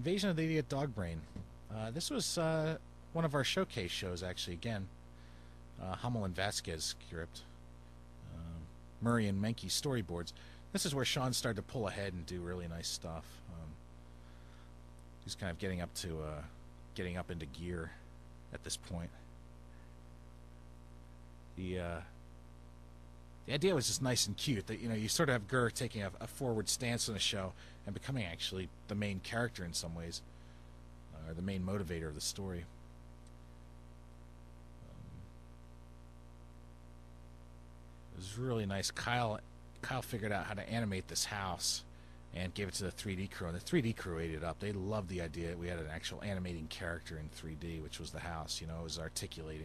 Invasion of the Idiot Dog Brain. This was one of our showcase shows, actually. Again, Hummel and Vasquez script, Murray and Menke storyboards. This is where Sean started to pull ahead and do really nice stuff. He's kind of getting up into gear at this point. The idea was just nice and cute. That you sort of have Gurr taking a forward stance in the show and becoming actually the main character in some ways, or the main motivator of the story. It was really nice. Kyle figured out how to animate this house and gave it to the 3D crew, and the 3D crew ate it up. They loved the idea that we had an actual animating character in 3D, which was the house. It was articulate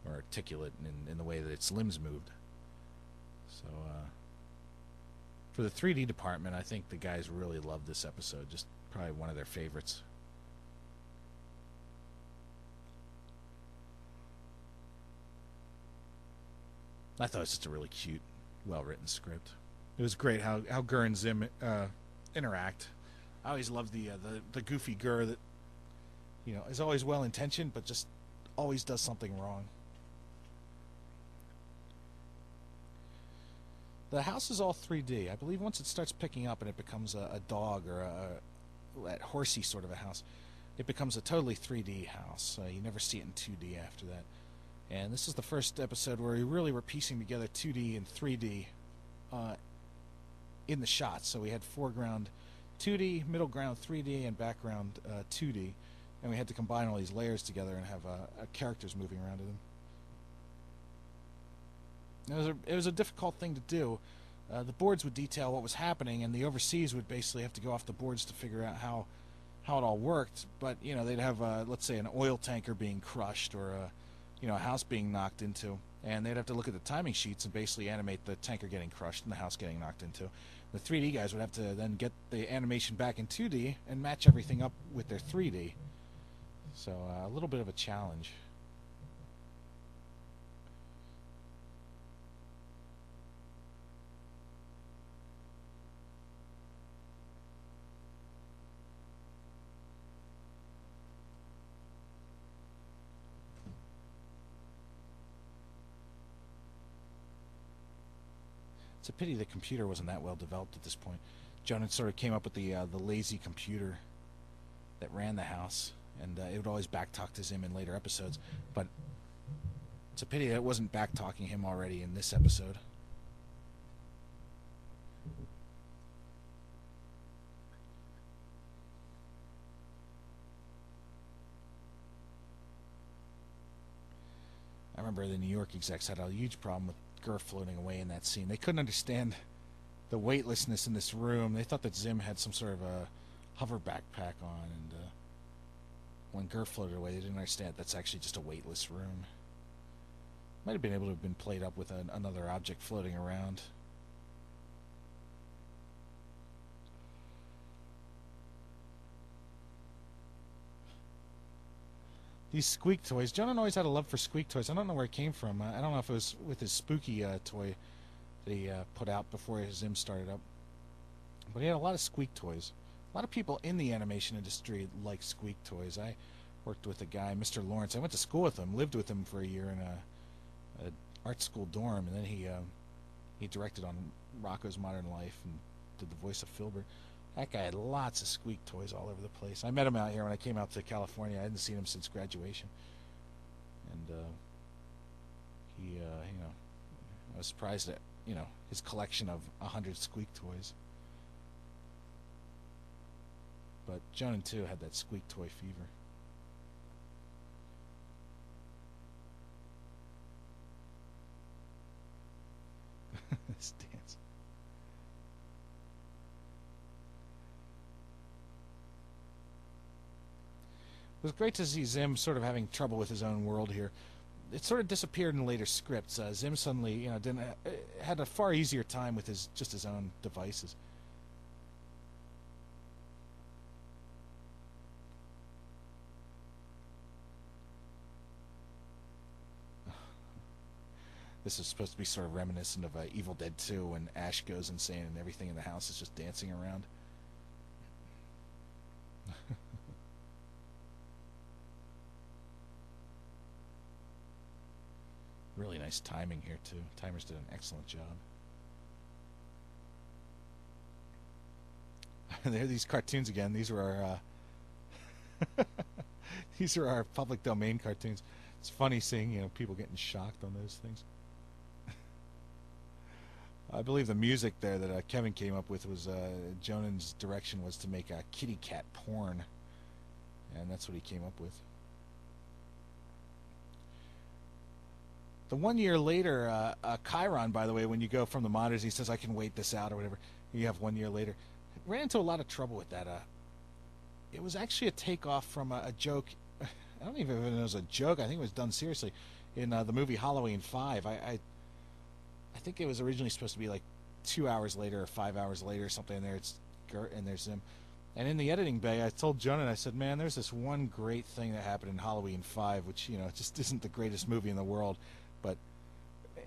in the way that its limbs moved. So, for the 3D department, I think the guys really loved this episode. Just probably one of their favorites. I thought it was just a really cute, well-written script. It was great how Gurr and Zim interact. I always loved the goofy Gurr that is always well-intentioned but just always does something wrong. The house is all 3D. I believe once it starts picking up and it becomes a dog or that horsey sort of a house, it becomes a totally 3D house. You never see it in 2D after that. And this is the first episode where we really were piecing together 2D and 3D in the shots. So we had foreground 2D, middle ground 3D, and background 2D. And we had to combine all these layers together and have characters moving around in them. It was a difficult thing to do. The boards would detail what was happening, and the overseas would basically have to go off the boards to figure out how it all worked. But they'd have let's say an oil tanker being crushed or a house being knocked into, and they'd have to look at the timing sheets and basically animate the tanker getting crushed and the house getting knocked into. The 3D guys would have to then get the animation back in 2D and match everything up with their 3D. So a little bit of a challenge. It's a pity the computer wasn't that well developed at this point. Jonan sort of came up with the lazy computer that ran the house, and it would always backtalk to Zim in later episodes. But it's a pity that it wasn't backtalking him already in this episode. I remember the New York execs had a huge problem with Gurr floating away in that scene. They couldn't understand the weightlessness in this room. They thought that Zim had some sort of a hover backpack on, and when Gurr floated away, they didn't understand that's actually just a weightless room. Might have been able to have been played up with another object floating around. These squeak toys. Jonan always had a love for squeak toys. I don't know where it came from. I don't know if it was with his spooky toy that he put out before his Zim started up. But he had a lot of squeak toys. A lot of people in the animation industry like squeak toys. I worked with a guy, Mr. Lawrence. I went to school with him, lived with him for a year in a art school dorm, and then he directed on Rocko's Modern Life and did the voice of Filbert. That guy had lots of squeak toys all over the place. I met him out here when I came out to California. I hadn't seen him since graduation. And I was surprised at, his collection of 100 squeak toys. But Jonan, too, had that squeak toy fever. This dance. It was great to see Zim sort of having trouble with his own world here. It sort of disappeared in later scripts. Zim suddenly, had a far easier time with his own devices. This is supposed to be sort of reminiscent of Evil Dead 2 when Ash goes insane and everything in the house is just dancing around. nice timing here too. Timers did an excellent job. There are these cartoons again. These were our these are our public domain cartoons. It's funny seeing people getting shocked on those things. I believe the music there that Kevin came up with was Jonan's direction was to make a kitty cat porn, and that's what he came up with. The 1 year later, Chiron, by the way, when you go from the monitors, he says, "I can wait this out" or whatever. You have 1 year later. Ran into a lot of trouble with that. It was actually a takeoff from a joke. I don't even know if it was a joke. I think it was done seriously in the movie Halloween 5. I think it was originally supposed to be like 2 hours later or 5 hours later or something. And there it's Gert and there's Zim. And in the editing bay, I told Jonah, I said, "Man, there's this one great thing that happened in Halloween 5, which just isn't the greatest movie in the world, but."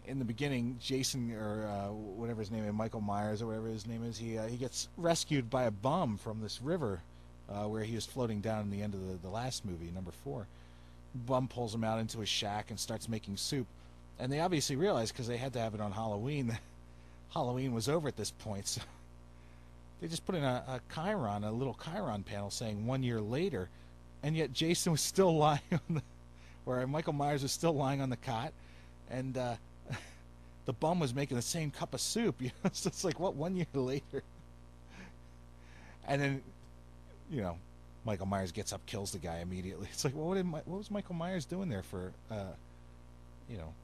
In the beginning, Jason or whatever his name is, Michael Myers or whatever his name is, he gets rescued by a bum from this river where he was floating down in the end of the last movie, number 4. Bum pulls him out into a shack and starts making soup, and they obviously realized because they had to have it on Halloween that Halloween was over at this point, so they just put in a little Chiron panel saying 1 year later, and yet Jason was still lying on or Michael Myers was still lying on the cot, and the bum was making the same cup of soup. So it's like, what, 1 year later? And then, Michael Myers gets up, kills the guy immediately. It's like, well, what was Michael Myers doing there for, a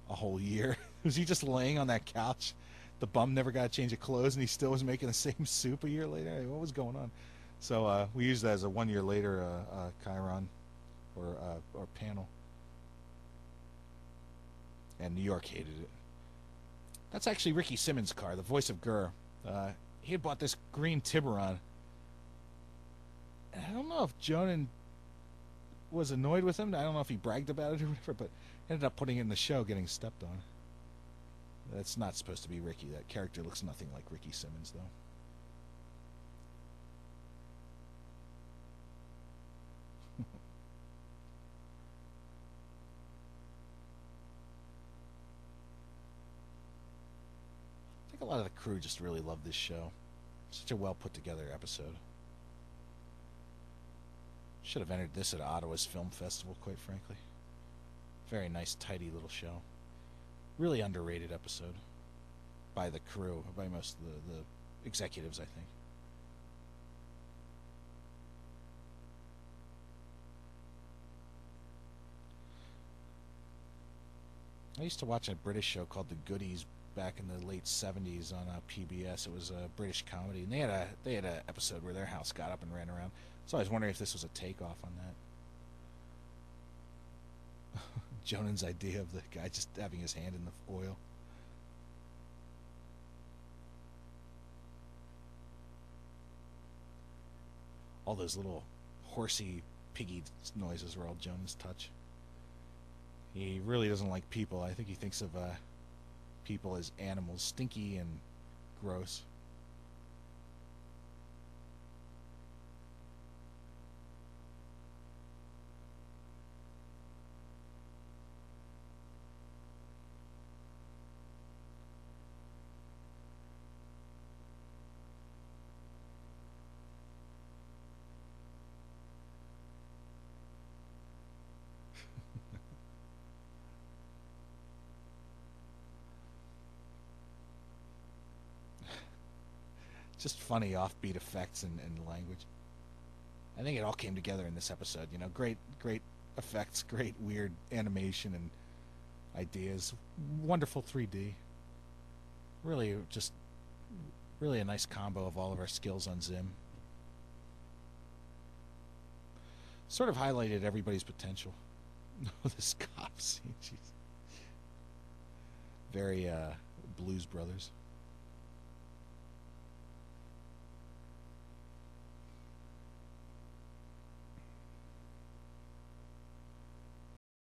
whole year? Was he just laying on that couch? The bum never got a change of clothes, and he still was making the same soup a year later? What was going on? So we used that as a 1 year later Chiron or panel. And New York hated it. That's actually Ricky Simmons' car, the voice of Gurr. He had bought this green Tiburon. And I don't know if Jonan was annoyed with him. I don't know if he bragged about it or whatever, but ended up putting it in the show, getting stepped on. That's not supposed to be Ricky. That character looks nothing like Ricky Simmons, though. I think a lot of the crew just really loved this show. Such a well put together episode. Should have entered this at Ottawa's Film Festival, quite frankly. Very nice, tidy little show. Really underrated episode by the crew, by most of the executives, I think. I used to watch a British show called The Goodies back in the late 70s on PBS. It was a British comedy, and they had a episode where their house got up and ran around. So I was wondering if this was a takeoff on that. Jonan's idea of the guy just having his hand in the oil. All those little horsey, piggy noises were all Jonan's touch. He really doesn't like people. I think he thinks of people as animals, stinky and gross. Just funny offbeat effects and language. I think it all came together in this episode. Great effects, great weird animation and ideas, wonderful 3D. Really, just really a nice combo of all of our skills on Zim. Sort of highlighted everybody's potential. This cop scene, jeez. Very Blues Brothers.